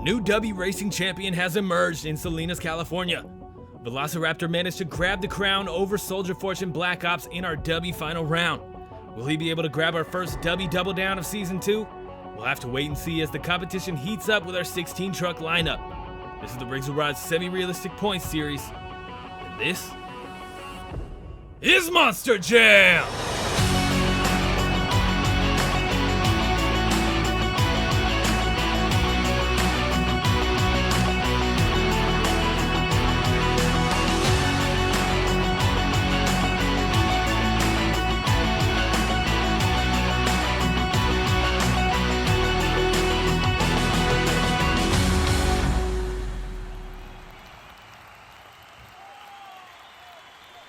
new Dubby racing champion has emerged in Salinas, California. Velociraptor managed to grab the crown over Soldier Fortune Black Ops in our Dubby final round. Will he be able to grab our first Dubby double down of Season 2? We'll have to wait and see as the competition heats up with our 16 truck lineup. This is the Rigs and Rods semi-realistic points series. And this is Monster Jam!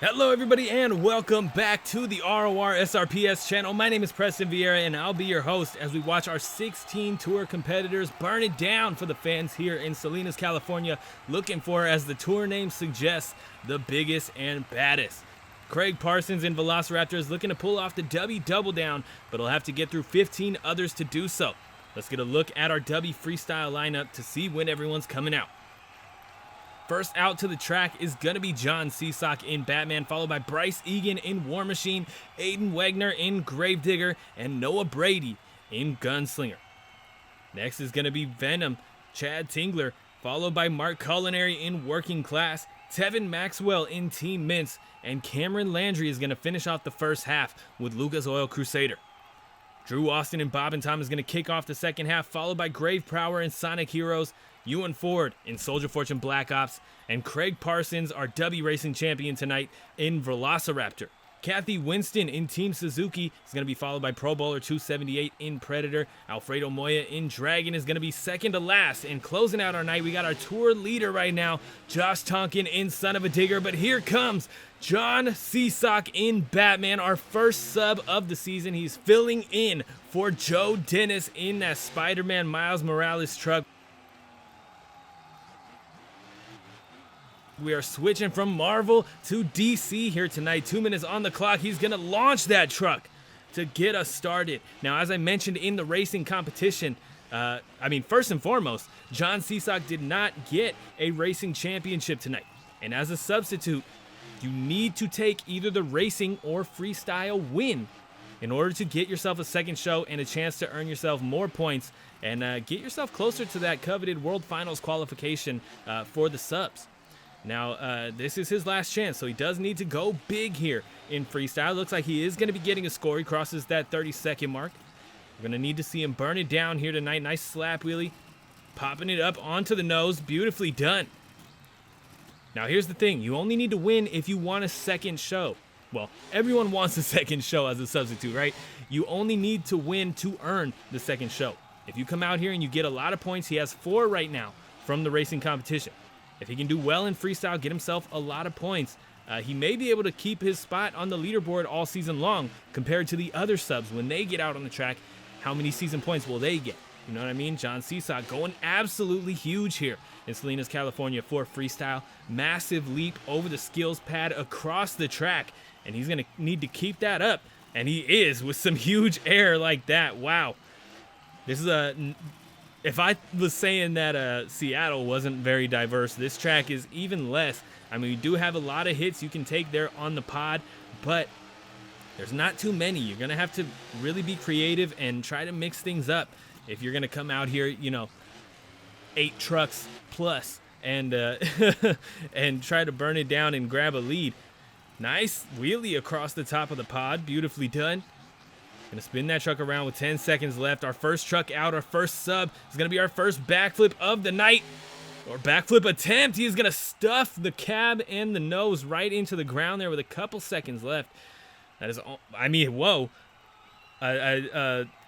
Hello everybody and welcome back to the ROR SRPS channel. My name is Preston Vieira and I'll be your host as we watch our 16 tour competitors burn it down for the fans here in Salinas, California, looking for, as the tour name suggests, the biggest and baddest. Kraig, Parsons, and Velociraptor is looking to pull off the Dubby double down, but he'll have to get through 15 others to do so. Let's get a look at our Dubby freestyle lineup to see when everyone's coming out. First out to the track is going to be John Seasock in Batman, followed by Bryce Egan in War Machine, Aiden Wegner in Gravedigger, and Noah Brady in Gunslinger. Next is going to be Venom, Chad Tingler, followed by Mark Culinary in Working Class, Tevin Maxwell in Team Meents, and Cameron Landry is going to finish off the first half with Lucas Oil Crusader. Drew Austin and Bob and Tom is going to kick off the second half, followed by Grave Prower and Sonic Heroes, Ewan Ford in Soldier Fortune Black Ops, and Kraig Parsons, our Dubby racing champion tonight, in Velociraptor. Kathy Winston in Team Suzuki is going to be followed by Pro Bowler 278 in Predator. Alfredo Moya in Dragon is going to be second to last. And closing out our night, we got our tour leader right now, Josh Tonkin in Son Uva Digger. But here comes John Seasock in Batman, our first sub of the season. He's filling in for Joe Dennis in that Spider-Man Miles Morales truck. We are switching from Marvel to DC here tonight. 2 minutes on the clock. He's going to launch that truck to get us started. Now, as I mentioned in the racing competition, first and foremost, John Seasock did not get a racing championship tonight. And as a substitute, you need to take either the racing or freestyle win in order to get yourself a second show and a chance to earn yourself more points and get yourself closer to that coveted World Finals qualification for the subs. Now, this is his last chance, so he does need to go big here in freestyle. Looks like he is going to be getting a score. He crosses that 30-second mark. We're going to need to see him burn it down here tonight. Nice slap wheelie. Popping it up onto the nose. Beautifully done. Now, here's the thing. You only need to win if you want a second show. Well, everyone wants a second show as a substitute, right? You only need to win to earn the second show. If you come out here and you get a lot of points, he has 4 right now from the racing competition. If he can do well in freestyle, get himself a lot of points, he may be able to keep his spot on the leaderboard all season long compared to the other subs. When they get out on the track, how many season points will they get? You know what I mean? John Seasock going absolutely huge here in Salinas, California for freestyle. Massive leap over the skills pad across the track, and he's going to need to keep that up, and he is with some huge air like that. Wow. This is if I was saying that Seattle wasn't very diverse, this track is even less. I mean, we do have a lot of hits you can take there on the pod, but there's not too many. You're going to have to really be creative and try to mix things up if you're going to come out here, 8 trucks plus and and try to burn it down and grab a lead. Nice wheelie across the top of the pod. Beautifully done. Gonna spin that truck around with 10 seconds left. Our first truck out, our first sub is gonna be our first backflip of the night. Or backflip attempt. He's gonna stuff the cab and the nose right into the ground there with a couple seconds left. That is, whoa.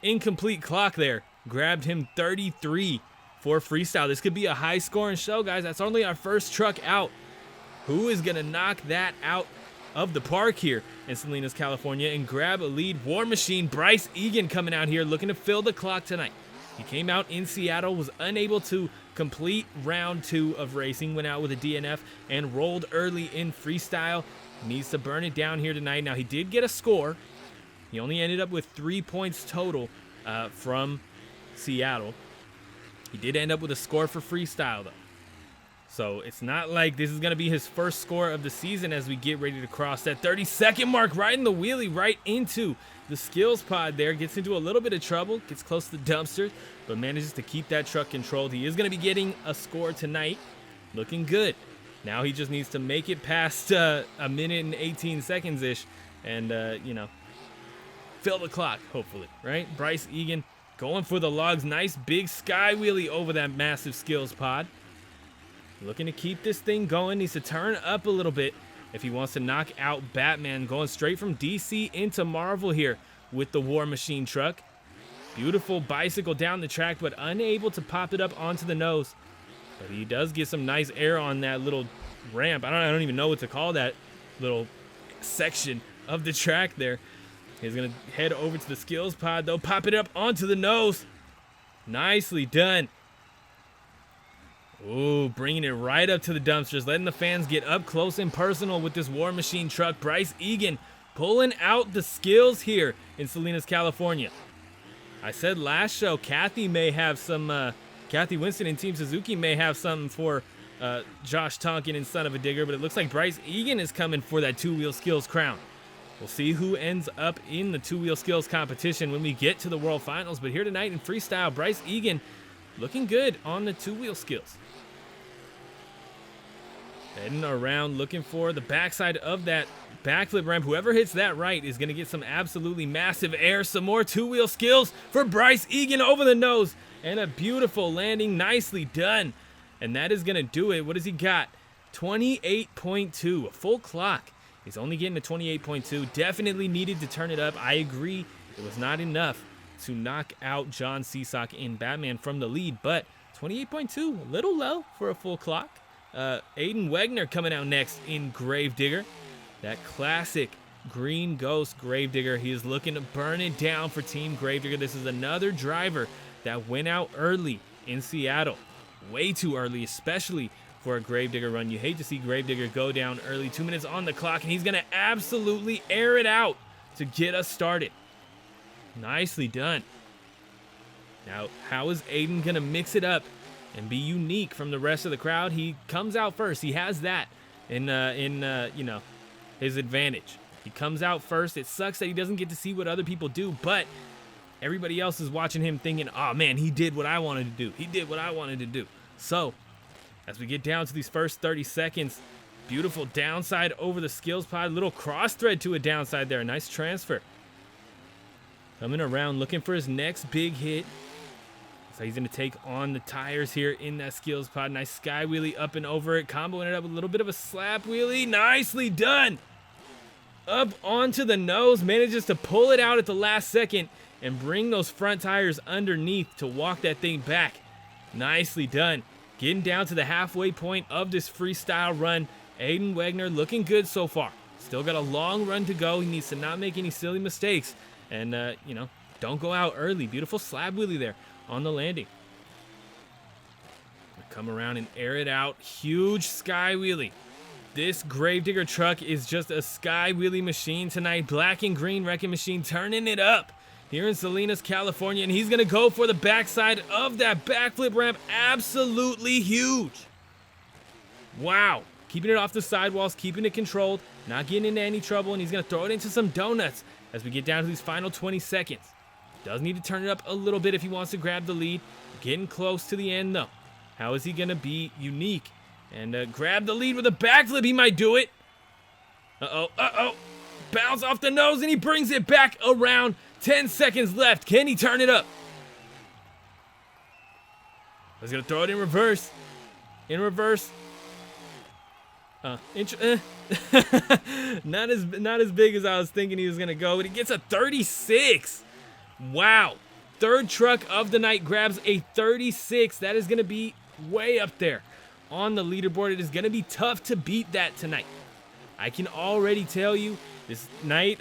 Incomplete clock there. Grabbed him 33 for freestyle. This could be a high scoring show, guys. That's only our first truck out. Who is gonna knock that out of the park here in Salinas, California, and grab a lead? War Machine Bryce Egan coming out here looking to fill the clock tonight. He came out in Seattle, was unable to complete round 2 of racing, went out with a DNF and rolled early in freestyle. Needs to burn it down here tonight. Now, he did get a score. He only ended up with 3 points total from Seattle. He did end up with a score for Freestyle, though. So it's not like this is going to be his first score of the season as we get ready to cross that 30-second mark, right in the wheelie, right into the skills pod there. Gets into a little bit of trouble, gets close to the dumpsters, but manages to keep that truck controlled. He is going to be getting a score tonight. Looking good. Now he just needs to make it past a minute and 18 seconds-ish and, you know, fill the clock, hopefully, right? Bryce Egan going for the logs. Nice big sky wheelie over that massive skills pod. Looking to keep this thing going. Needs to turn up a little bit if he wants to knock out Batman. Going straight from DC into Marvel here with the War Machine truck. Beautiful bicycle down the track, but unable to pop it up onto the nose. But he does get some nice air on that little ramp. I don't even know what to call that little section of the track there. He's going to head over to the skills pod, though. Pop it up onto the nose. Nicely done. Ooh, bringing it right up to the dumpsters, letting the fans get up close and personal with this War Machine truck. Bryce Egan pulling out the skills here in Salinas, California. I said last show, Kathy may have some, Kathy Winston and Team Suzuki may have something for Josh Tonkin and Son Uva Digger, but it looks like Bryce Egan is coming for that two-wheel skills crown. We'll see who ends up in the two-wheel skills competition when we get to the World Finals, but here tonight in Freestyle, Bryce Egan looking good on the two-wheel skills. Heading around looking for the backside of that backflip ramp. Whoever hits that right is going to get some absolutely massive air. Some more two-wheel skills for Bryce Egan over the nose. And a beautiful landing. Nicely done. And that is going to do it. What has he got? 28.2. A full clock. He's only getting a 28.2. Definitely needed to turn it up. I agree. It was not enough to knock out John Seasock in Batman from the lead. But 28.2, a little low for a full clock. Aiden Wegner coming out next in Gravedigger. That classic green ghost Gravedigger. He is looking to burn it down for Team Gravedigger. This is another driver that went out early in Seattle. Way too early, especially for a Gravedigger run. You hate to see Gravedigger go down early. 2 minutes on the clock, and he's going to absolutely air it out to get us started. Nicely done. Now, how is Aiden going to mix it up and be unique from the rest of the crowd? He comes out first. He has that in you know, his advantage. He comes out first. It sucks that he doesn't get to see what other people do, but everybody else is watching him thinking, oh man, he did what I wanted to do. He did what I wanted to do. So, as we get down to these first 30 seconds, beautiful downside over the skills pod. Little cross thread to a downside there. Nice transfer. Coming around, looking for his next big hit. So he's going to take on the tires here in that skills pod. Nice sky wheelie up and over it. Comboing it up with a little bit of a slap wheelie. Nicely done. Up onto the nose. Manages to pull it out at the last second and bring those front tires underneath to walk that thing back. Nicely done. Getting down to the halfway point of this freestyle run. Aiden Wagner looking good so far. Still got a long run to go. He needs to not make any silly mistakes. And, you know, don't go out early. Beautiful slab wheelie there on the landing. Come around and air it out. Huge sky wheelie. This Gravedigger truck is just a sky wheelie machine tonight. Black and green wrecking machine turning it up here in Salinas, California. And he's going to go for the backside of that backflip ramp. Absolutely huge. Wow. Keeping it off the sidewalls, keeping it controlled, not getting into any trouble. And he's going to throw it into some donuts as we get down to these final 20 seconds. Does need to turn it up a little bit if he wants to grab the lead. Getting close to the end, though. How is he going to be unique and grab the lead with a backflip? He might do it. Uh-oh. Bounce off the nose, and he brings it back around. 10 seconds left. Can he turn it up? He's going to throw it in reverse. In reverse. Not as big as I was thinking he was going to go, but he gets a 36. Wow. Third truck of the night grabs a 36. That is going to be way up there on the leaderboard. It is going to be tough to beat that tonight. I can already tell you this night,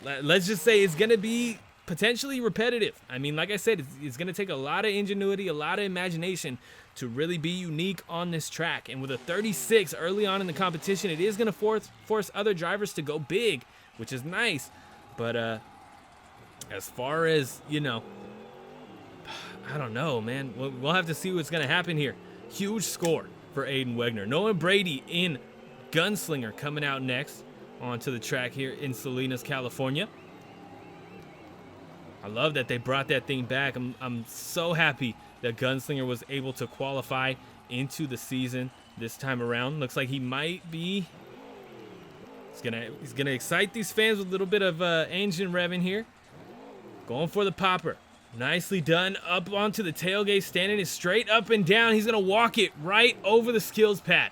let's just say it's going to be potentially repetitive. I mean, like I said, it's going to take a lot of ingenuity, a lot of imagination to really be unique on this track. And with a 36 early on in the competition, it is going to force other drivers to go big, which is nice. But as far as, you know, I don't know, man. We'll have to see what's going to happen here. Huge score for Aiden Wegner. Noah Brady in Gunslinger coming out next onto the track here in Salinas, California. I love that they brought that thing back. I'm so happy that Gunslinger was able to qualify into the season this time around. Looks like he might be. He's gonna excite these fans with a little bit of engine revving here. Going for the popper. Nicely done. Up onto the tailgate, standing it straight up and down. He's gonna walk it right over the skills pad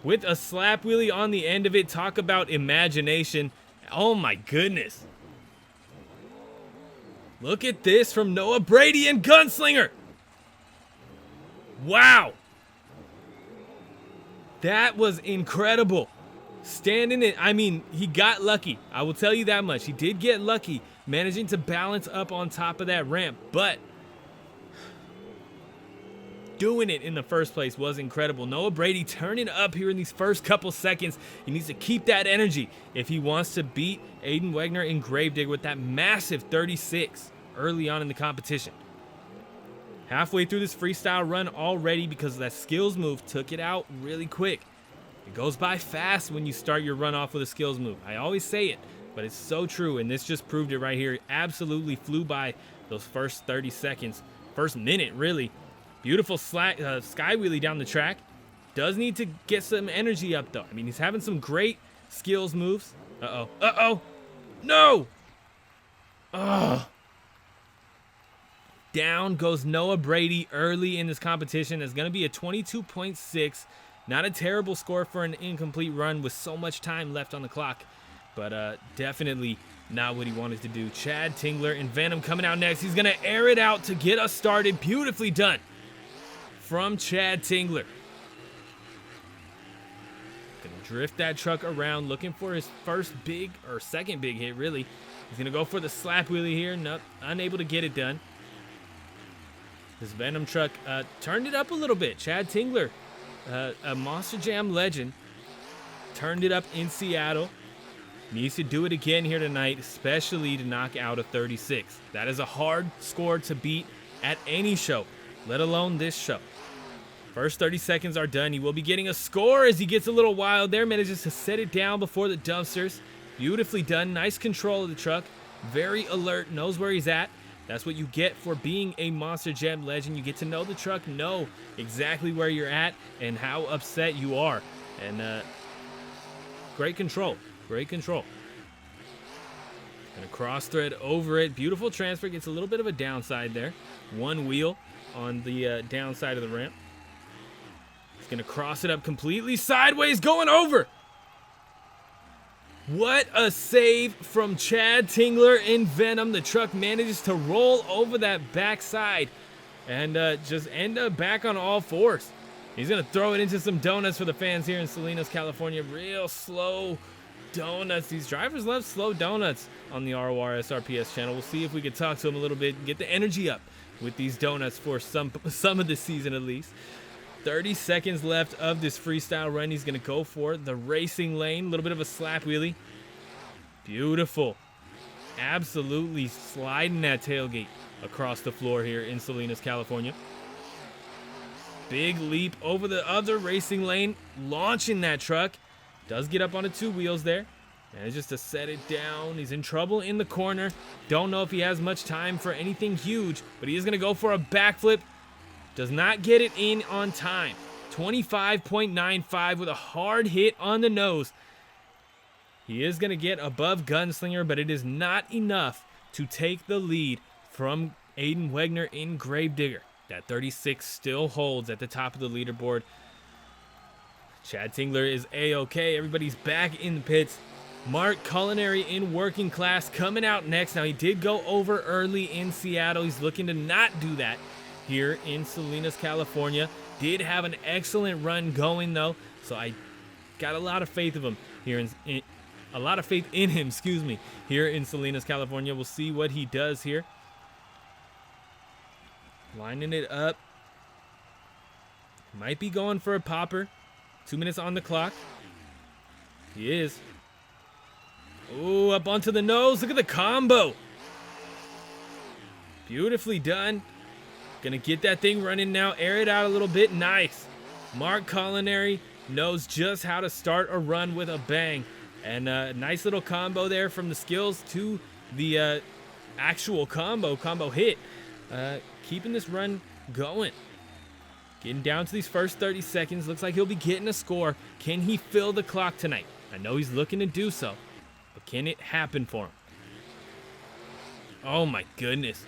with a slap wheelie on the end of it. Talk about imagination. Oh my goodness. Look at this from Noah Brady and Gunslinger. Wow. That was incredible. Standing it, I mean, he got lucky. I will tell you that much. He did get lucky, managing to balance up on top of that ramp, but doing it in the first place was incredible. Noah Brady turning up here in these first couple seconds. He needs to keep that energy if he wants to beat Aiden Wegner in Gravedigger with that massive 36 early on in the competition. Halfway through this freestyle run already, because that skills move took it out really quick. It goes by fast when you start your run off with a skills move. I always say it, but it's so true, and this just proved it right here. It absolutely flew by those first 30 seconds, first minute really. Beautiful sky wheelie down the track. Does need to get some energy up though. I mean, he's having some great skills moves. Uh-oh. No! Ugh. Down goes Noah Brady early in this competition. It's going to be a 22.6. Not a terrible score for an incomplete run with so much time left on the clock, but definitely not what he wanted to do. Chad Tingler and Venom coming out next. He's going to air it out to get us started. Beautifully done from Chad Tingler. Going to drift that truck around, looking for his first big, or second big hit, really. He's going to go for the slap wheelie here. Nope, unable to get it done. This Venom truck turned it up a little bit. Chad Tingler, a Monster Jam legend, turned it up in Seattle. Needs to do it again here tonight, especially to knock out a 36. That is a hard score to beat at any show, let alone this show. First 30 seconds are done. He will be getting a score as he gets a little wild there. Manages to set it down before the dumpsters. Beautifully done. Nice control of the truck. Very alert. Knows where he's at. That's what you get for being a Monster Jam legend. You get to know the truck, know exactly where you're at and how upset you are. And great control. Great control. Gonna cross thread over it. Beautiful transfer. Gets a little bit of a downside there. One wheel on the downside of the ramp. He's gonna cross it up completely sideways, going over. What a save from Chad Tingler in Venom. The truck manages to roll over that backside and just end up back on all fours. He's gonna throw it into some donuts for the fans here in Salinas, California. Real slow donuts. These drivers love slow donuts on the RORSRPS channel. We'll see if we can talk to him a little bit and get the energy up with these donuts for some of the season at least. 30 seconds left of this freestyle run. He's going to go for the racing lane. A little bit of a slap wheelie. Beautiful. Absolutely sliding that tailgate across the floor here in Salinas, California. Big leap over the other racing lane. Launching that truck. Does get up onto two wheels there. And just to set it down. He's in trouble in the corner. Don't know if he has much time for anything huge. But he is going to go for a backflip. Does not get it in on time. 25.95 with a hard hit on the nose. He is going to get above Gunslinger, but it is not enough to take the lead from Aiden Wegner in Gravedigger. That 36 still holds at the top of the leaderboard. Chad Tingler is A-OK. Everybody's back in the pits. Mark Culinary in working class coming out next. Now, he did go over early in Seattle. He's looking to not do that here in Salinas, California. Did have an excellent run going though, so I got a lot of faith of him here in him, here in Salinas, California. We'll see what he does here. Lining it up. Might be going for a popper. 2 minutes on the clock. He is. Oh, up onto the nose. Look at the combo. Beautifully done. Gonna get that thing running now. Air it out a little bit. Nice. Mark Culinary knows just how to start a run with a bang. And a nice little combo there from the skills to the actual combo hit. Keeping this run going. Getting down to these first 30 seconds. Looks like he'll be getting a score. Can he fill the clock tonight? I know he's looking to do so, but can it happen for him? Oh my goodness.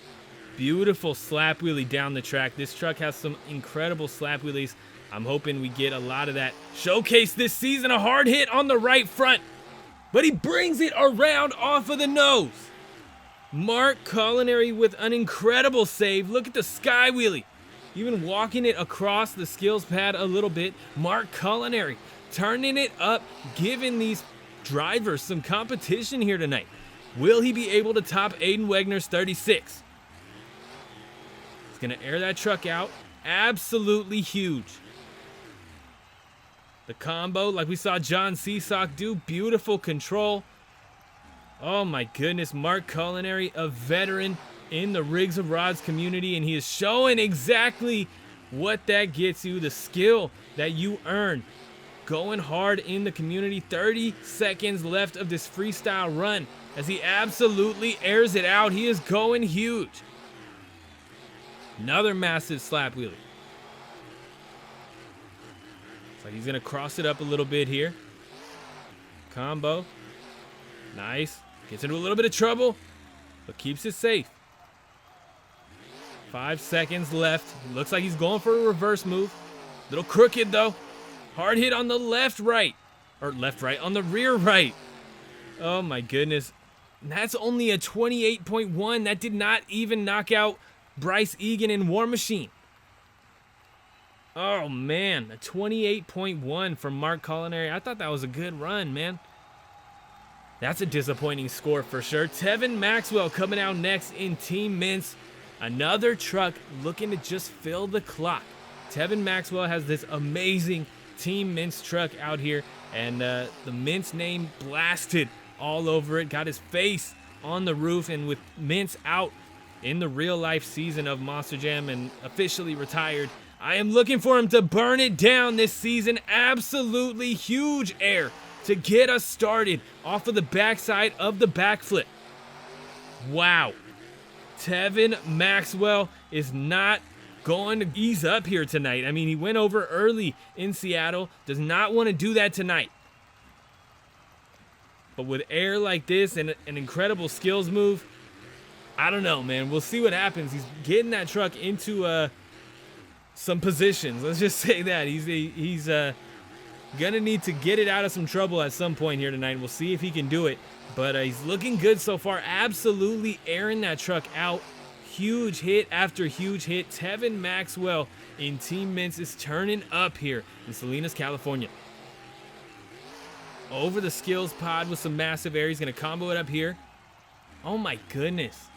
Beautiful slap wheelie down the track. This truck has some incredible slap wheelies. I'm hoping we get a lot of that showcase this season. A hard hit on the right front, but he brings it around off of the nose. Mark Culinary with an incredible save. Look at the sky wheelie. Even walking it across the skills pad a little bit. Mark Culinary turning it up, giving these drivers some competition here tonight. Will he be able to top Aiden Wegner's 36? He's going to air that truck out. Absolutely huge. The combo, like we saw John Seasock do, beautiful control. Oh my goodness, Mark Culinary, a veteran in the Rigs of Rods community, and he is showing exactly what that gets you, the skill that you earn. Going hard in the community. 30 seconds left of this freestyle run as he absolutely airs it out. He is going huge. Another massive slap wheelie. So he's going to cross it up a little bit here. Combo. Nice. Gets into a little bit of trouble, but keeps it safe. 5 seconds left. Looks like he's going for a reverse move. Little crooked though. Hard hit on the left right. Or left right, on the rear right. Oh my goodness. That's only a 28.1. That did not even knock out Bryce, Egan, and War Machine. Oh man, a 28.1 from Mark Culinary. I thought that was a good run, man. That's a disappointing score for sure. Tevin Maxwell coming out next in Team Meents. Another truck looking to just fill the clock. Tevin Maxwell has this amazing Team Meents truck out here, and the Meents name blasted all over it. Got his face on the roof, and with Meents out in the real life season of Monster Jam and officially retired, I am looking for him to burn it down this season. Absolutely huge air to get us started off of the backside of the backflip. Wow. Tevin Maxwell is not going to ease up here tonight. I mean, he went over early in Seattle. Does not want to do that tonight. But with air like this and an incredible skills move, I don't know, man. We'll see what happens. He's getting that truck into some positions. Let's just say that. He's gonna need to get it out of some trouble at some point here tonight. We'll see if he can do it. But he's looking good so far. Absolutely airing that truck out. Huge hit after huge hit. Tevin Maxwell in Team Meents is turning up here in Salinas, California. Over the skills pod with some massive air. He's going to combo it up here. Oh my goodness.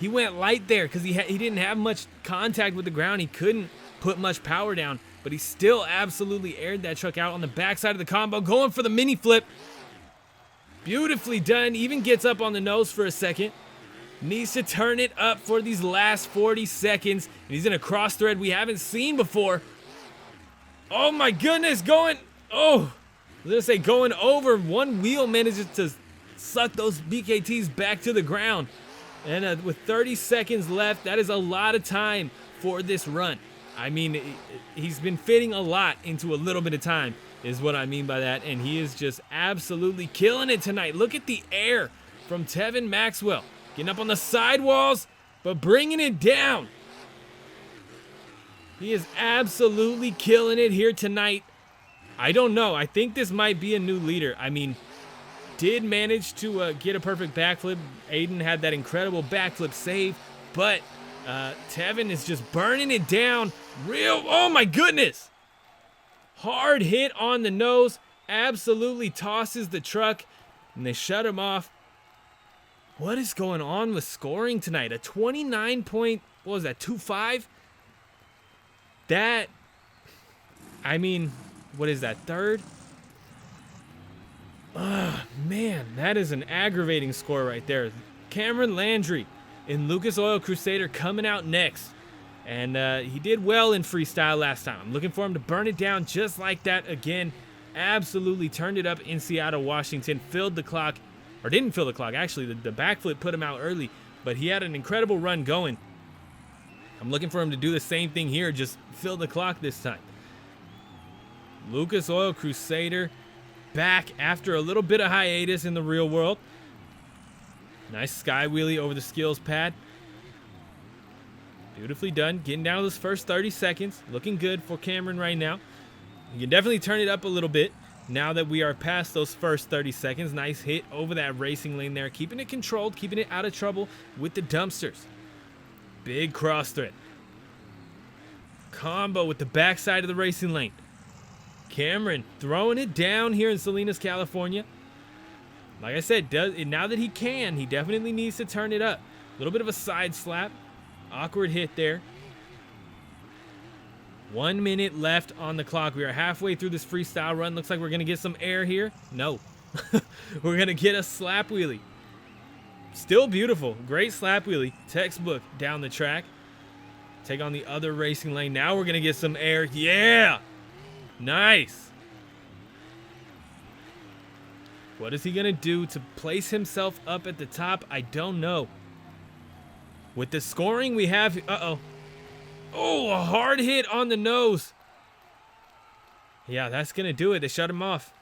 He went light there because he didn't have much contact with the ground. He couldn't put much power down, but he still absolutely aired that truck out on the backside of the combo, going for the mini flip. Beautifully done. Even gets up on the nose for a second. Needs to turn it up for these last 40 seconds. And he's in a cross thread we haven't seen before. Oh my goodness, going over. One wheel manages to suck those BKTs back to the ground. And with 30 seconds left, that is a lot of time for this run. I mean, he's been fitting a lot into a little bit of time, is what I mean by that. And he is just absolutely killing it tonight. Look at the air from Tevin Maxwell. Getting up on the sidewalls, but bringing it down. He is absolutely killing it here tonight. I don't know. I think this might be a new leader. I mean, did manage to get a perfect backflip. Aiden had that incredible backflip save, but Tevin is just burning it down. Oh my goodness. Hard hit on the nose. Absolutely tosses the truck, and they shut him off. What is going on with scoring tonight? A 29 point, what was that, 2.5? That, I mean, what is that, third? Man, that is an aggravating score right there. Cameron Landry in Lucas Oil Crusader coming out next. And he did well in freestyle last time. I'm looking for him to burn it down just like that again. Absolutely turned it up in Seattle, Washington. Filled the clock, or didn't fill the clock. Actually, the backflip put him out early, but he had an incredible run going. I'm looking for him to do the same thing here, just fill the clock this time. Lucas Oil Crusader back after a little bit of hiatus in the real world. Nice sky wheelie over the skills pad. Beautifully done. Getting down to those first 30 seconds. Looking good for Cameron right now. You can definitely turn it up a little bit now that we are past those first 30 seconds. Nice hit over that racing lane there. Keeping it controlled, keeping it out of trouble with the dumpsters. Big cross thread. Combo with the backside of the racing lane. Cameron throwing it down here in Salinas, California. Like I said, now that he can, he definitely needs to turn it up. A little bit of a side slap. Awkward hit there. 1 minute left on the clock. We are halfway through this freestyle run. Looks like we're going to get some air here. No. We're going to get a slap wheelie. Still beautiful. Great slap wheelie. Textbook down the track. Take on the other racing lane. Now we're going to get some air. Yeah. Nice. What is he going to do to place himself up at the top? I don't know. With the scoring we have, oh, a hard hit on the nose. Yeah, that's going to do it. They shut him off.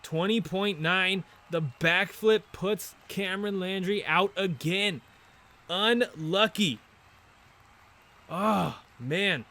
20.9. The backflip puts Cameron Landry out again. Unlucky. Oh, man.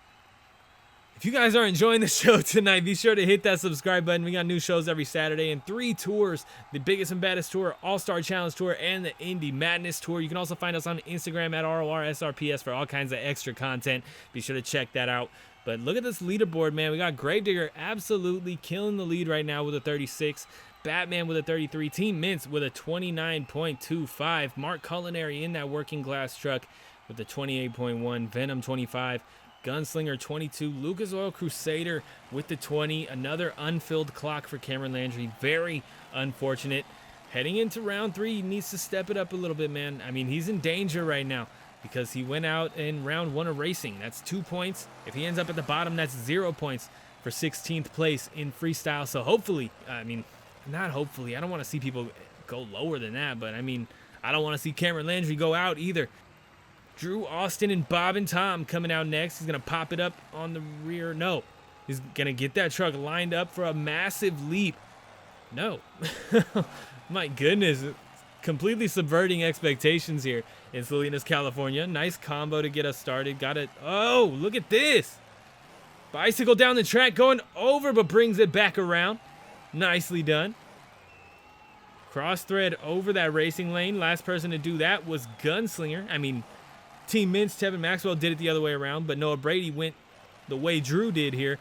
If you guys are enjoying the show tonight, be sure to hit that subscribe button. We got new shows every Saturday and 3 tours. The Biggest and Baddest Tour, All-Star Challenge Tour, and the Indie Madness Tour. You can also find us on Instagram at RORSRPS for all kinds of extra content. Be sure to check that out. But look at this leaderboard, man. We got Grave Digger absolutely killing the lead right now with a 36. Batman with a 33. Team Meents with a 29.25. Mark Culinary in that working class truck with a 28.1. Venom 25. Gunslinger 22, Lucas Oil Crusader with the 20, another unfilled clock for Cameron Landry. Very unfortunate. Heading into round 3, he needs to step it up a little bit, man. I mean, he's in danger right now because he went out in round 1 of racing. That's 2 points. If he ends up at the bottom, that's 0 points for 16th place in freestyle. So hopefully, I mean, not hopefully, I don't want to see people go lower than that, but I mean, I don't want to see Cameron Landry go out either. Drew Austin and Bob and Tom coming out next. He's going to pop it up on the rear. No. He's going to get that truck lined up for a massive leap. No. My goodness. Completely subverting expectations here in Salinas, California. Nice combo to get us started. Got it. Oh, look at this. Bicycle down the track going over but brings it back around. Nicely done. Cross thread over that racing lane. Last person to do that was Gunslinger. I mean, Team Meents, Tevin, Maxwell did it the other way around, but Noah Brady went the way Drew did here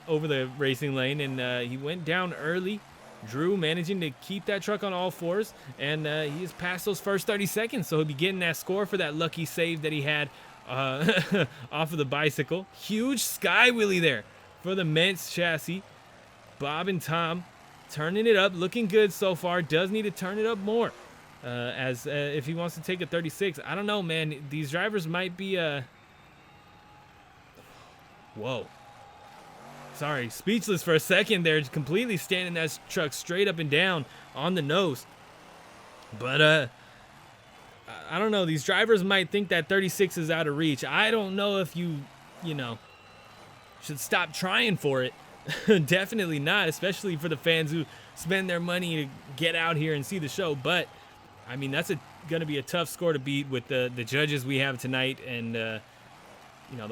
over the racing lane, and he went down early. Drew managing to keep that truck on all fours, and he has passed those first 30 seconds, so he'll be getting that score for that lucky save that he had off of the bicycle. Huge sky wheelie there for the Meents chassis. Bob and Tom turning it up, looking good so far. Does need to turn it up more. If he wants to take a 36. I don't know, man. These drivers might be whoa. Sorry, speechless for a second there. Completely standing that truck straight up and down on the nose. But I don't know. These drivers might think that 36 is out of reach. I don't know if you should stop trying for it. Definitely not, especially for the fans who spend their money to get out here and see the show. But I mean, that's going to be a tough score to beat with the judges we have tonight and, the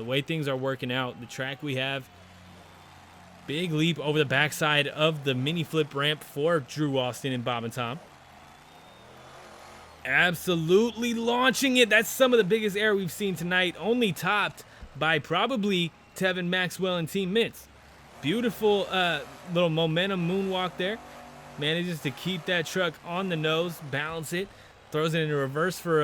way things are working out, the track we have. Big leap over the backside of the mini flip ramp for Drew Austin and Bob and Tom. Absolutely launching it. That's some of the biggest air we've seen tonight, only topped by probably Tevin, Maxwell, and Team Meents. Beautiful little momentum moonwalk there. Manages to keep that truck on the nose, balance it, throws it into reverse for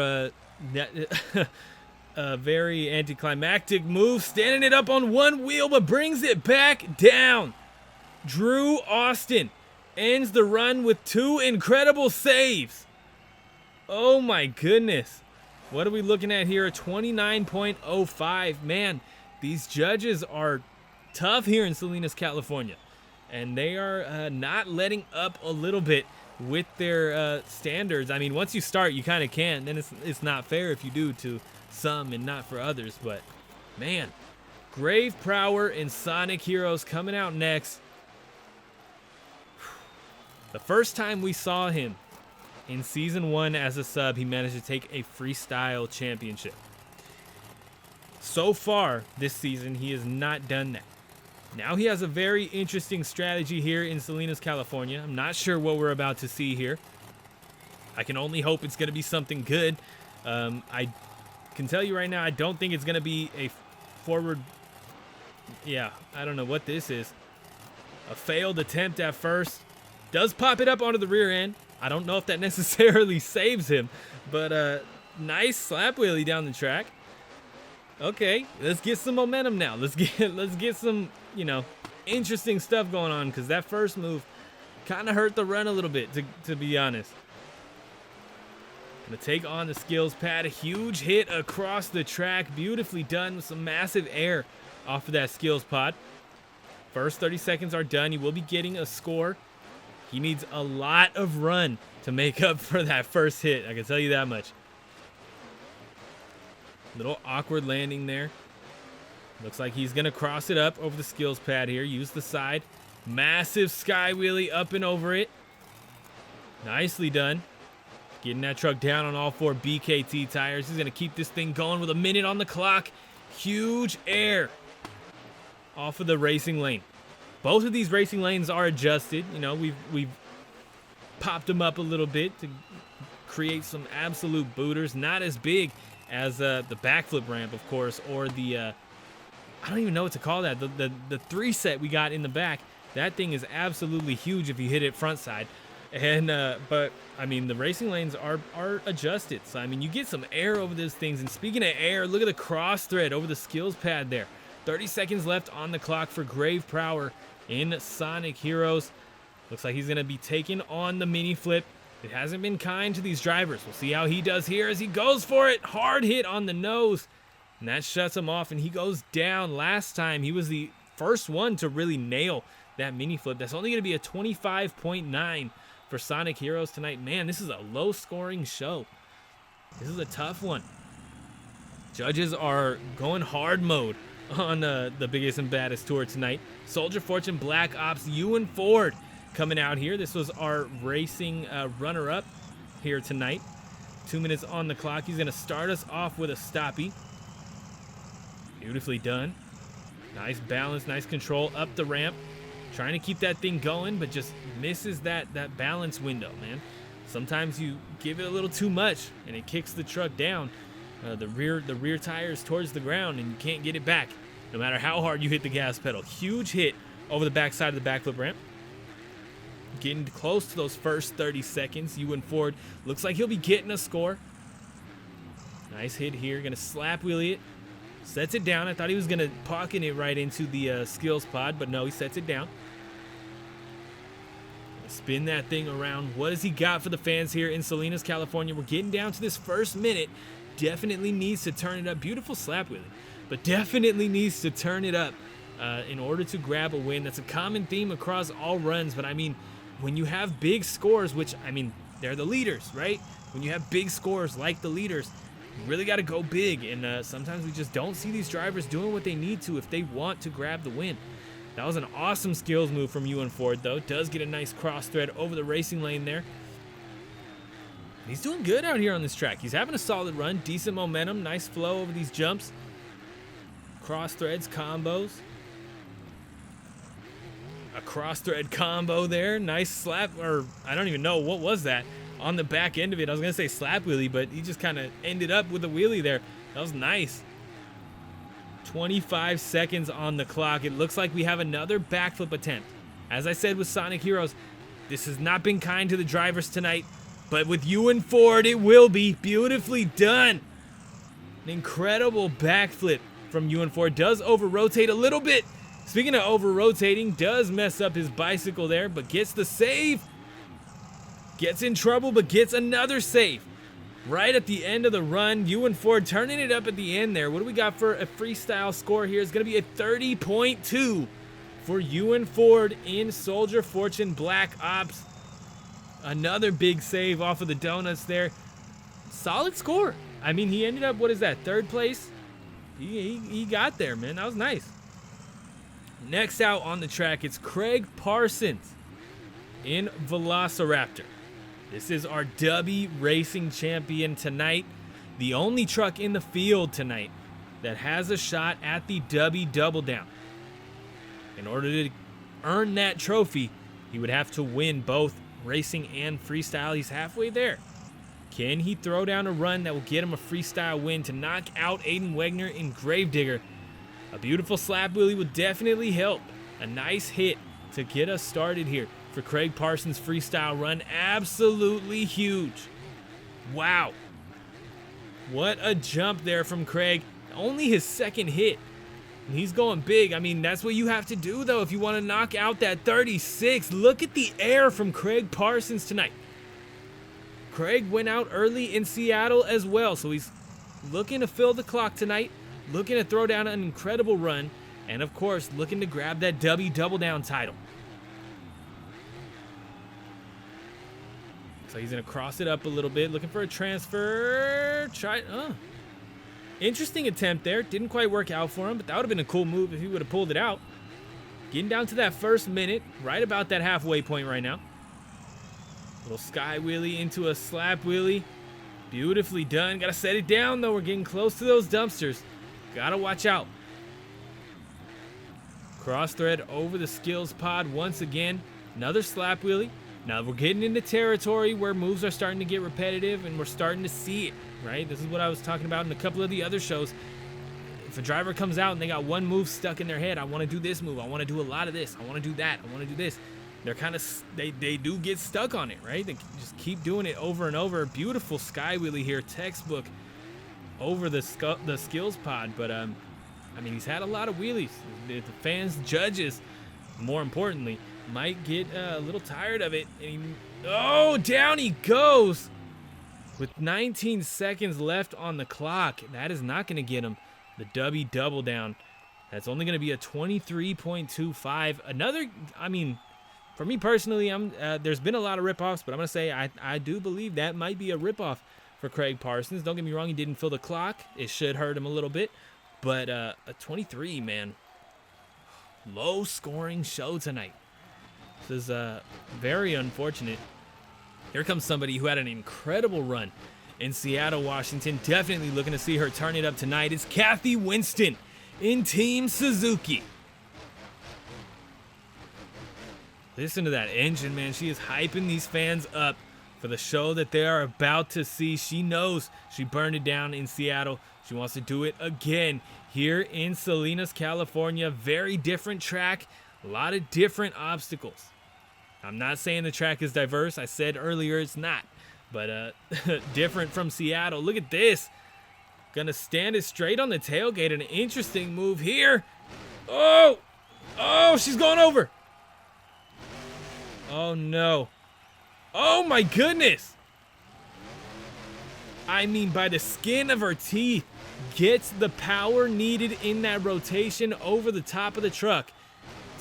a very anticlimactic move, standing it up on one wheel, but brings it back down. Drew Austin ends the run with 2 incredible saves. Oh my goodness. What are we looking at here? A 29.05. Man, these judges are tough here in Salinas, California. And they are not letting up a little bit with their standards. I mean, once you start, you kind of can. Then it's not fair if you do to some and not for others. But, man, Grave Prower and Sonic Heroes coming out next. The first time we saw him in Season 1 as a sub, he managed to take a Freestyle championship. So far this season, he has not done that. Now he has a very interesting strategy here in Salinas, California. I'm not sure what we're about to see here. I can only hope it's going to be something good. I can tell you right now, I don't think it's going to be a forward... Yeah, I don't know what this is. A failed attempt at first. Does pop it up onto the rear end. I don't know if that necessarily saves him, but nice slap wheelie down the track. Okay, let's get some momentum now. Let's get some, you know, interesting stuff going on, because that first move kind of hurt the run a little bit, to be honest. Gonna take on the skills pad. A huge hit across the track. Beautifully done with some massive air off of that skills pod. First 30 seconds are done. He will be getting a score. He needs a lot of run to make up for that first hit. I can tell you that much. Little awkward landing there. Looks like he's going to cross it up over the skills pad here. Use the side. Massive sky wheelie up and over it. Nicely done. Getting that truck down on all 4 BKT tires. He's going to keep this thing going with a minute on the clock. Huge air off of the racing lane. Both of these racing lanes are adjusted. You know, we've popped them up a little bit to create some absolute booters. Not as big as the backflip ramp, of course, or the I don't even know what to call that. The 3 set we got in the back. That thing is absolutely huge if you hit it front side. And but I mean, the racing lanes are adjusted. So I mean, you get some air over those things. And speaking of air, look at the cross thread over the skills pad there. 30 seconds left on the clock for Grave Prower in Sonic Heroes. Looks like he's going to be taking on the mini flip. It hasn't been kind to these drivers. We'll see how he does here as he goes for it. Hard hit on the nose. And that shuts him off, and he goes down. Last time, he was the first one to really nail that mini flip. That's only going to be a 25.9 for Sonic Heroes tonight. Man, this is a low-scoring show. This is a tough one. Judges are going hard mode on the biggest and baddest tour tonight. Soldier Fortune Black Ops Ewan Ford coming out here. This was our racing runner-up here tonight. 2 minutes on the clock. He's going to start us off with a stoppie. Beautifully done. Nice balance, nice control up the ramp. Trying to keep that thing going, but just misses that balance window, man. Sometimes you give it a little too much, and it kicks the truck down. The rear tires towards the ground, and you can't get it back no matter how hard you hit the gas pedal. Huge hit over the backside of the backflip ramp. Getting close to those first 30 seconds. Ewan Ford looks like he'll be getting a score. Nice hit here. Gonna slap wheelie it. Sets it down. I thought he was gonna pocket it right into the skills pod, but no, he sets it down. Spin that thing around. What has he got for the fans here in Salinas, California? We're getting down to this first minute. Definitely needs to turn it up. Beautiful slap wheelie, but definitely needs to turn it up in order to grab a win. That's a common theme across all runs, but I mean, when you have big scores, which, I mean, they're the leaders, right? When you have big scores like the leaders, you really got to go big, and sometimes we just don't see these drivers doing what they need to if they want to grab the win. That was an awesome skills move from Ewan Ford, though. Does get a nice cross thread over the racing lane there. He's doing good out here on this track. He's having a solid run, decent momentum, nice flow over these jumps. Cross threads, combos. A cross thread combo there. Nice slap, or I don't even know, what was that? On the back end of it, I was going to say slap wheelie, but he just kind of ended up with a wheelie there. That was nice. 25 seconds on the clock. It looks like we have another backflip attempt. As I said with Sonic Heroes, this has not been kind to the drivers tonight, but with Ewan Ford, it will be. Beautifully done. An incredible backflip from Ewan Ford. Does over-rotate a little bit. Speaking of over-rotating, does mess up his bicycle there, but gets the save. Gets in trouble, but gets another save. right at the end of the run. Ewan Ford turning it up at the end there. What do we got for a freestyle score here? It's going to be a 30.2 for Ewan Ford in Soldier Fortune Black Ops. Another big save off of the donuts there. Solid score. I mean, he ended up, what is that, third place? He got there, man. That was nice. Next out on the track, it's Kraig Parsons in Velociraptor. This is our Dubby racing champion tonight. The only truck in the field tonight that has a shot at the Dubby Double Down. In order to earn that trophy, he would have to win both racing and freestyle. He's halfway there. Can he throw down a run that will get him a freestyle win to knock out Aiden Wegner in Gravedigger? A beautiful slap wheelie would definitely help. A nice hit to get us started here for Kraig Parsons' freestyle run. Absolutely huge. Wow. What a jump there from Kraig. Only his second hit. And he's going big. I mean, that's what you have to do, though, if you want to knock out that 36. Look at the air from Kraig Parsons tonight. Kraig went out early in Seattle as well, so he's looking to fill the clock tonight, looking to throw down an incredible run, and, of course, looking to grab that Dubby Double Down title. So he's going to cross it up a little bit, looking for a transfer. Interesting attempt there. Didn't quite work out for him, but that would have been a cool move if he would have pulled it out. Getting down to that first minute, right about that halfway point right now. Little sky wheelie into a slap wheelie. Beautifully done. Got to set it down, though. We're getting close to those dumpsters. Got to watch out. Cross thread over the skills pod once again. Another slap wheelie. Now we're getting into territory where moves are starting to get repetitive, and we're starting to see it, right? This is what I was talking about in a couple of the other shows. If a driver comes out and they got one move stuck in their head, I want to do this move, I want to do a lot of this, I want to do that, I want to do this. They're kind of, they do get stuck on it, right? They just keep doing it over and over. Beautiful sky wheelie here, textbook over the skills pod. But, I mean, he's had a lot of wheelies. The fans, judges, more importantly, might get a little tired of it. And down he goes with 19 seconds left on the clock. That is not going to get him the Dubby Double Down. That's only going to be a 23.25. Another, I mean, for me personally, there's been a lot of ripoffs, but I'm going to say I do believe that might be a ripoff for Kraig Parsons. Don't get me wrong, he didn't fill the clock. It should hurt him a little bit. But a 23, man. Low scoring show tonight. This is very unfortunate. Here comes somebody who had an incredible run in Seattle, Washington. Definitely looking to see her turn it up tonight. It's Kathy Winston in Team Suzuki. Listen to that engine, man. She is hyping these fans up for the show that they are about to see. She knows she burned it down in Seattle. She wants to do it again here in Salinas, California. Very different track. A lot of different obstacles. I'm not saying the track is diverse. I said earlier it's not. But different from Seattle. Look at this. Gonna stand it straight on the tailgate. An interesting move here. Oh, she's going over. Oh, no. Oh, my goodness. I mean, by the skin of her teeth, gets the power needed in that rotation over the top of the truck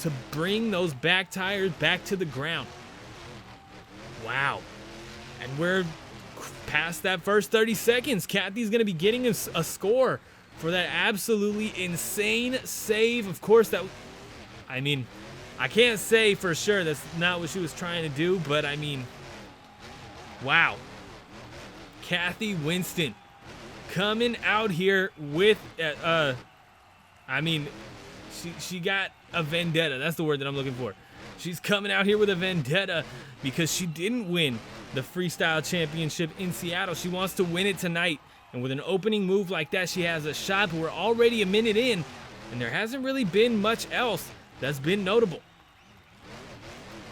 to bring those back tires back to the ground. Wow. And we're past that first 30 seconds. Kathy's going to be getting a score for that absolutely insane save. Of course, I mean, I can't say for sure that's not what she was trying to do, but I mean, wow. Kathy Winston coming out here with, I mean, she got a vendetta. That's the word that I'm looking for. She's coming out here with a vendetta because she didn't win the Freestyle Championship in Seattle. She wants to win it tonight. And with an opening move like that, she has a shot, but we're already a minute in, and there hasn't really been much else that's been notable.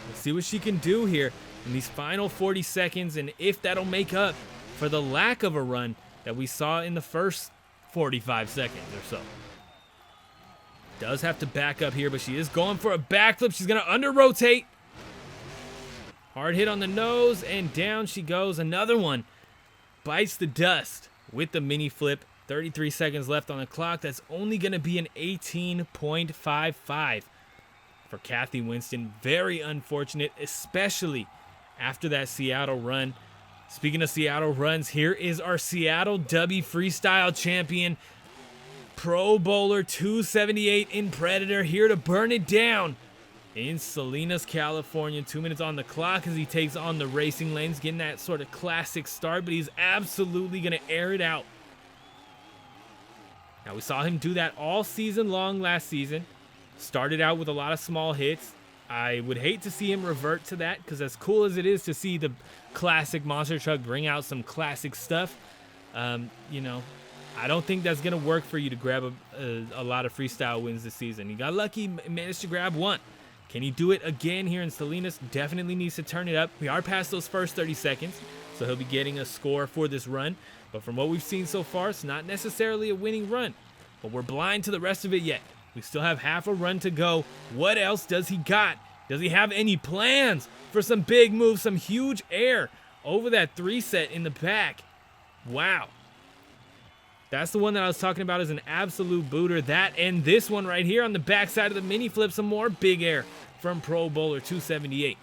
Let's see what she can do here in these final 40 seconds, and if that'll make up for the lack of a run that we saw in the first 45 seconds or so. Does have to back up here, but she is going for a backflip. She's going to under-rotate. Hard hit on the nose, and down she goes. Another one bites the dust with the mini flip. 33 seconds left on the clock. That's only going to be an 18.55 for Kathy Winston. Very unfortunate, especially after that Seattle run. Speaking of Seattle runs, here is our Seattle Dubby Freestyle champion, Pro Bowler 278 in Predator, here to burn it down in Salinas, California. 2 minutes on the clock as he takes on the racing lanes, getting that sort of classic start, but he's absolutely going to air it out. Now, we saw him do that all season long last season. Started out with a lot of small hits. I would hate to see him revert to that, because as cool as it is to see the classic monster truck bring out some classic stuff, you know, I don't think that's going to work for you to grab a lot of freestyle wins this season. He got lucky, managed to grab one. Can he do it again here in Salinas? Definitely needs to turn it up. We are past those first 30 seconds, so he'll be getting a score for this run. But from what we've seen so far, it's not necessarily a winning run. But we're blind to the rest of it yet. We still have half a run to go. What else does he got? Does he have any plans for some big moves, some huge air over that 3-set in the back? Wow. That's the one that I was talking about as an absolute booter. That and this one right here on the backside of the mini flip, some more big air from Pro Bowler 278.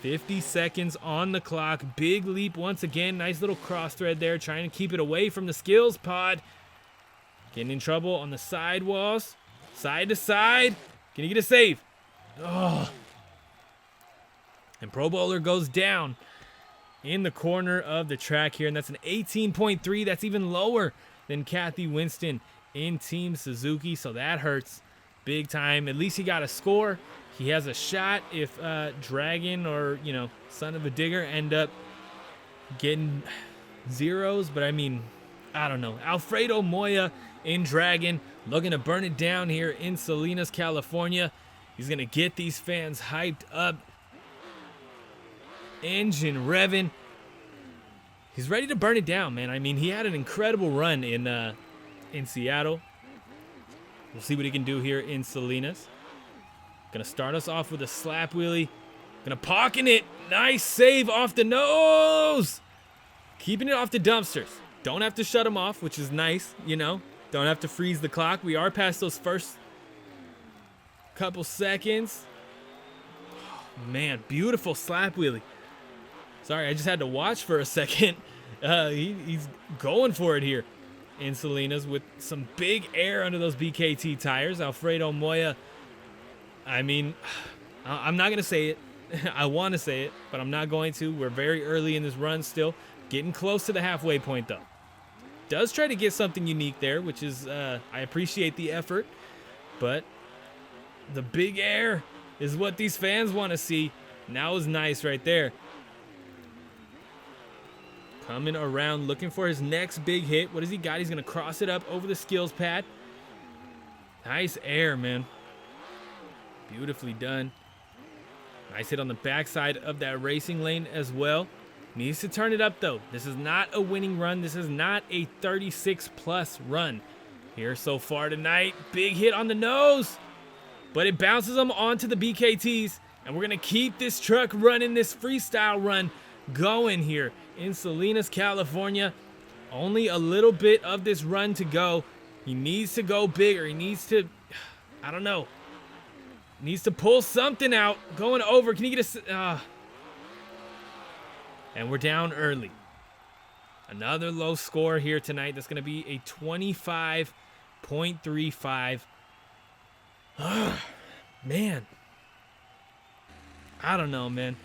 50 seconds on the clock. Big leap once again. Nice little cross thread there, trying to keep it away from the skills pod. Getting in trouble on the side walls. Side to side. Can he get a save? Oh. And Pro Bowler goes down in the corner of the track here, and that's an 18.3. That's even lower than Kathy Winston in Team Suzuki, so that hurts big time. At least he got a score. He has a shot if Dragon or, you know, Son Uva Digger end up getting zeros. But, I mean, I don't know. Alfredo Moya in Dragon looking to burn it down here in Salinas, California. He's going to get these fans hyped up. Engine revving. He's ready to burn it down, man. I mean, he had an incredible run in Seattle. We'll see what he can do here in Salinas. Gonna start us off with a slap wheelie. Gonna pocket it. Nice save off the nose. Keeping it off the dumpsters. Don't have to shut them off, which is nice, you know. Don't have to freeze the clock. We are past those first couple seconds. Oh, man, beautiful slap wheelie. Sorry, I just had to watch for a second. He's going for it here in Salinas with some big air under those BKT tires. Alfredo Moya, I mean, I'm not going to say it. I want to say it, but I'm not going to. We're very early in this run still. Getting close to the halfway point, though. Does try to get something unique there, which is, I appreciate the effort. But the big air is what these fans want to see. And that was nice right there. Coming around, looking for his next big hit. What does he got? He's going to cross it up over the skills pad. Nice air, man. Beautifully done. Nice hit on the backside of that racing lane as well. Needs to turn it up, though. This is not a winning run. This is not a 36-plus run here so far tonight. Big hit on the nose. But it bounces him onto the BKTs. And we're going to keep this truck running, this freestyle run going here in Salinas, California. Only a little bit of this run to go. He needs to go bigger. He needs to, I don't know. Needs to pull something out. Going over. Can he get a... And we're down early. Another low score here tonight. That's going to be a 25.35. Man. I don't know, man.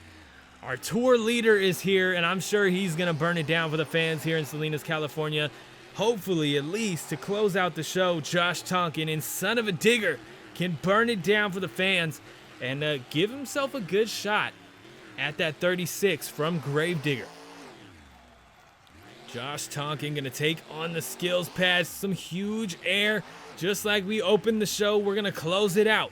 Our tour leader is here, and I'm sure he's going to burn it down for the fans here in Salinas, California. Hopefully, at least, to close out the show, Josh Tonkin and Son Uva Digger can burn it down for the fans and give himself a good shot at that 36 from Gravedigger. Josh Tonkin going to take on the skills pad. Some huge air. Just like we opened the show, we're going to close it out.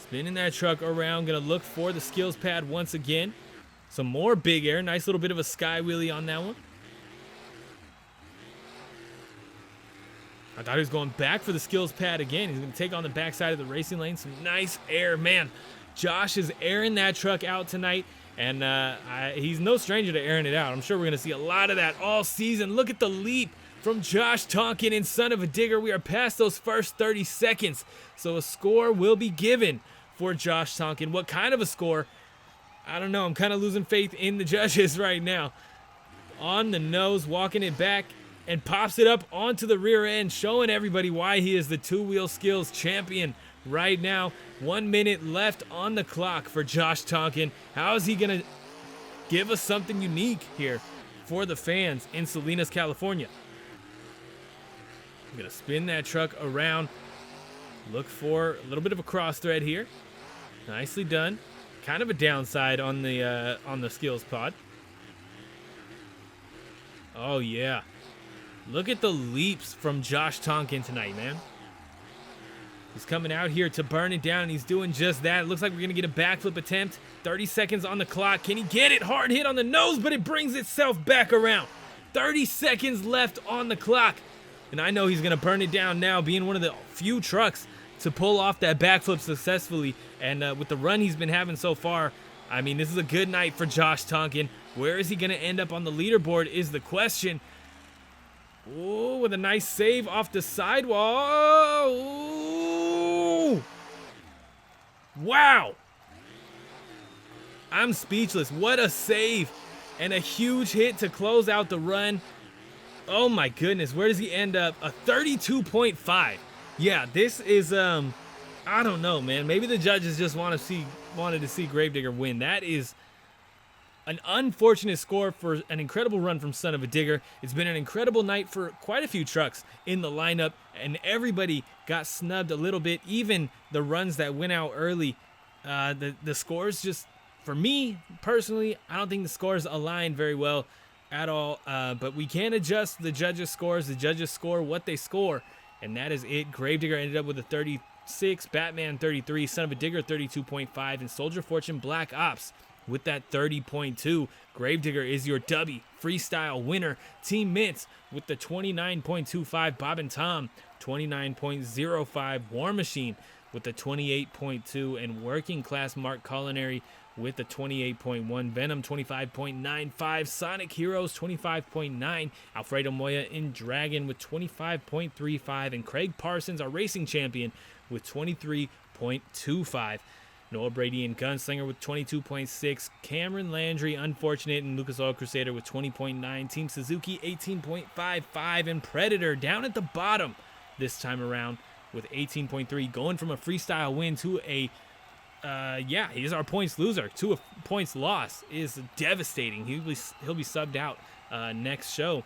Spinning that truck around. Going to look for the skills pad once again. Some more big air. Nice little bit of a sky wheelie on that one. I thought he was going back for the skills pad again. He's going to take on the backside of the racing lane. Some nice air. Man, Josh is airing that truck out tonight, and he's no stranger to airing it out. I'm sure we're going to see a lot of that all season. Look at the leap from Josh Tonkin and Son Uva Digger. We are past those first 30 seconds, so a score will be given for Josh Tonkin. What kind of a score? I don't know. I'm kind of losing faith in the judges right now. On the nose, walking it back, and pops it up onto the rear end, showing everybody why he is the two-wheel skills champion right now. 1 minute left on the clock for Josh Tonkin. How is he going to give us something unique here for the fans in Salinas, California? I'm going to spin that truck around. Look for a little bit of a cross thread here. Nicely done. Kind of a downside on the skills pod. Oh, yeah. Look at the leaps from Josh Tonkin tonight, man. He's coming out here to burn it down, and he's doing just that. It looks like we're going to get a backflip attempt. 30 seconds on the clock. Can he get it? Hard hit on the nose, but it brings itself back around. 30 seconds left on the clock. And I know he's going to burn it down now, being one of the few trucks to pull off that backflip successfully. And with the run he's been having so far, I mean, this is a good night for Josh Tonkin. Where is he going to end up on the leaderboard is the question. Oh, with a nice save off the sidewall. Ooh. Wow. I'm speechless. What a save. And a huge hit to close out the run. Oh my goodness. Where does he end up? A 32.5. Yeah, this is, I don't know, man. Maybe the judges just wanted to see Gravedigger win. That is an unfortunate score for an incredible run from Son Uva Digger. It's been an incredible night for quite a few trucks in the lineup, and everybody got snubbed a little bit. Even the runs that went out early, the scores just, for me personally, I don't think the scores align very well at all. But we can adjust the judges' scores. The judges score what they score, and that is it. Gravedigger ended up with a 36, Batman 33, Son Uva Digger 32.5, and Soldier Fortune Black Ops with that 30.2. Gravedigger is your Dubby freestyle winner. Team Meents with the 29.25. Bob and Tom 29.05. War Machine with the 28.2, and Working Class Mark Culinary with the 28.1. Venom 25.95. Sonic Heroes 25.9. Alfredo Moya in Dragon with 25.35, and Kraig Parsons, our racing champion, with 23.25. Noah Brady and Gunslinger with 22.6. Cameron Landry, Unfortunate, and Lucas Oil Crusader with 20.9. Team Suzuki 18.55, and Predator down at the bottom this time around with 18.3, going from a freestyle win to a he's our points loser to a points loss is devastating. He'll be subbed out next show.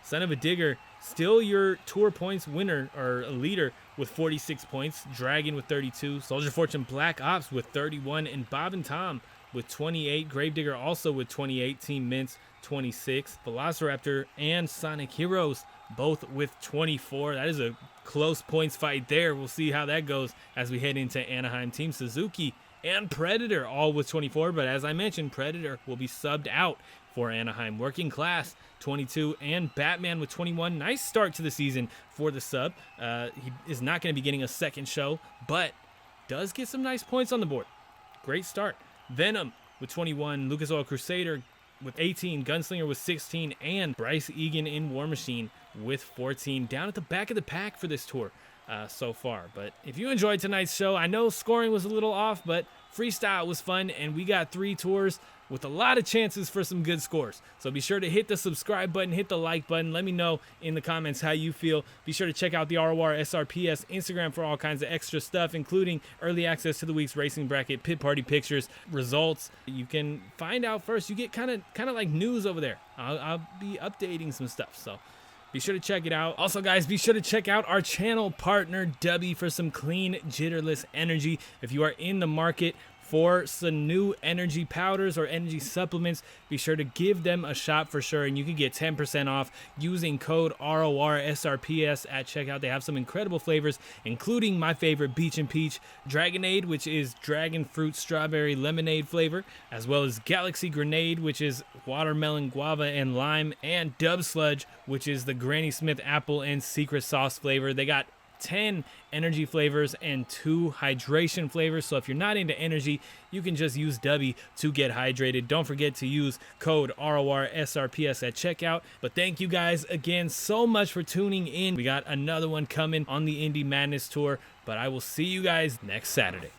Son Uva Digger, still your tour points winner or leader with 46 points. Dragon with 32. Soldier Fortune Black Ops with 31. And Bob and Tom with 28. Gravedigger also with 28. Team Meents 26. Velociraptor and Sonic Heroes both with 24. That is a close points fight there. We'll see how that goes as we head into Anaheim. Team Suzuki and Predator all with 24. But as I mentioned, Predator will be subbed out for Anaheim. Working Class 22, and Batman with 21. Nice start to the season for the sub. He is not going to be getting a second show, but does get some nice points on the board. Great start. Venom with 21. Lucas Oil Crusader with 18. Gunslinger with 16. And Bryce Eagan in War Machine with 14. Down at the back of the pack for this tour so far. But if you enjoyed tonight's show, I know scoring was a little off, but freestyle was fun, and we got 3 tours with a lot of chances for some good scores. So be sure to hit the subscribe button, hit the like button. Let me know in the comments how you feel. Be sure to check out the RORSRPS Instagram for all kinds of extra stuff, including early access to the week's racing bracket, pit party pictures, results. You can find out first. You get kind of like news over there. I'll be updating some stuff, so be sure to check it out. Also, guys, be sure to check out our channel partner, Dubby, for some clean, jitterless energy. If you are in the market for some new energy powders or energy supplements, be sure to give them a shot for sure, and you can get 10% off using code RORSRPS at checkout. They have some incredible flavors, including my favorite Beach and Peach Dragonade, which is dragon fruit strawberry lemonade flavor, as well as Galaxy Grenade, which is watermelon, guava, and lime, and Dub Sludge, which is the Granny Smith apple and secret sauce flavor. They got 10 energy flavors and 2 hydration flavors. So if you're not into energy, you can just use Dubby to get hydrated. Don't forget to use code RORSRPS at checkout. But thank you guys again so much for tuning in. We got another one coming on the Indie Madness Tour, but I will see you guys next Saturday.